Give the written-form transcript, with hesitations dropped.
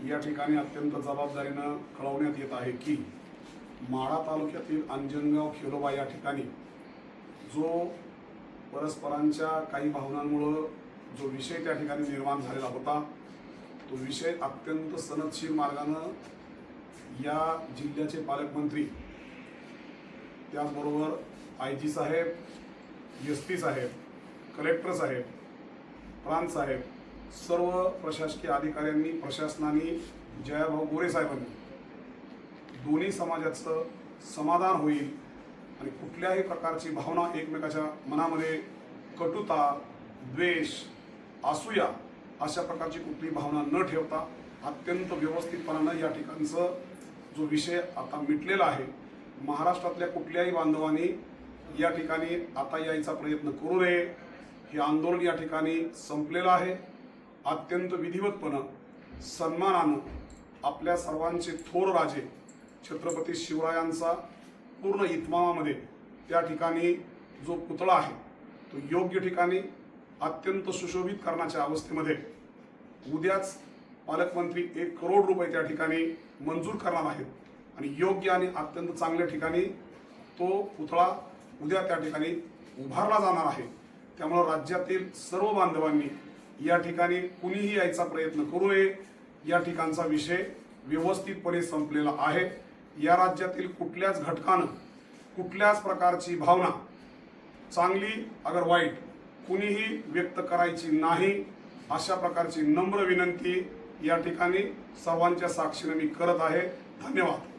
या ठिकाणी अत्यंत जबाबदारीनं कळवण्यात येत आहे की माढा तालुक्यातील अंजनगाव खेलोबा या ठिकाणी जो परस्परांच्या काही भावनांमुळे जो विषय त्या ठिकाणी निर्माण झालेला होता, तो विषय अत्यंत सनदशीर मार्गानं या जिल्ह्याचे पालकमंत्री, त्याचबरोबर IG साहेब, SP साहेब, कलेक्टर साहेब, प्रांत साहेब, सर्व प्रशासकीय अधिकाऱ्यांनी, प्रशासनाने, जयाभाऊ गोरे साहेबांनी दोन्ही समाजाचं समाधान होईल आणि कुठल्याही प्रकारची भावना एकमेकाच्या मनामध्ये कटुता, द्वेष, असूया अशा प्रकारची कुठली भावना न ठेवता अत्यंत व्यवस्थितपणानं या ठिकाणचं जो विषय आता मिटलेला आहे, महाराष्ट्रातल्या कुठल्याही बांधवांनी या ठिकाणी आता यायचा प्रयत्न करू नये. हे आंदोलन या ठिकाणी संपलेलं आहे. अत्यंत विधिवतपणे, सन्मानानं आपल्या सर्वांचे थोर राजे छत्रपती शिवरायांचा पूर्ण इतमामामध्ये त्या ठिकाणी जो पुतळा आहे तो योग्य ठिकाणी अत्यंत सुशोभित करण्याच्या अवस्थेमध्ये उद्याच पालकमंत्री 1 करोड रुपये त्या ठिकाणी मंजूर करणार आहेत आणि योग्य आणि अत्यंत चांगल्या ठिकाणी तो पुतळा उद्या त्या ठिकाणी उभारला जाणार आहे. त्यामुळे राज्यातील सर्व बांधवांनी या ठिकाणी कुणीही यायचा प्रयत्न करू नये. या ठिकाणचा विषय व्यवस्थितपणे संपलेला आहे. या राज्यातील कुठल्याच घटकानं कुठल्याच प्रकारची भावना, चांगली अगर वाईट, कुणीही व्यक्त करायची नाही, अशा प्रकारची नम्र विनंती या ठिकाणी सर्वांच्या साक्षीने मी करत आहे. धन्यवाद.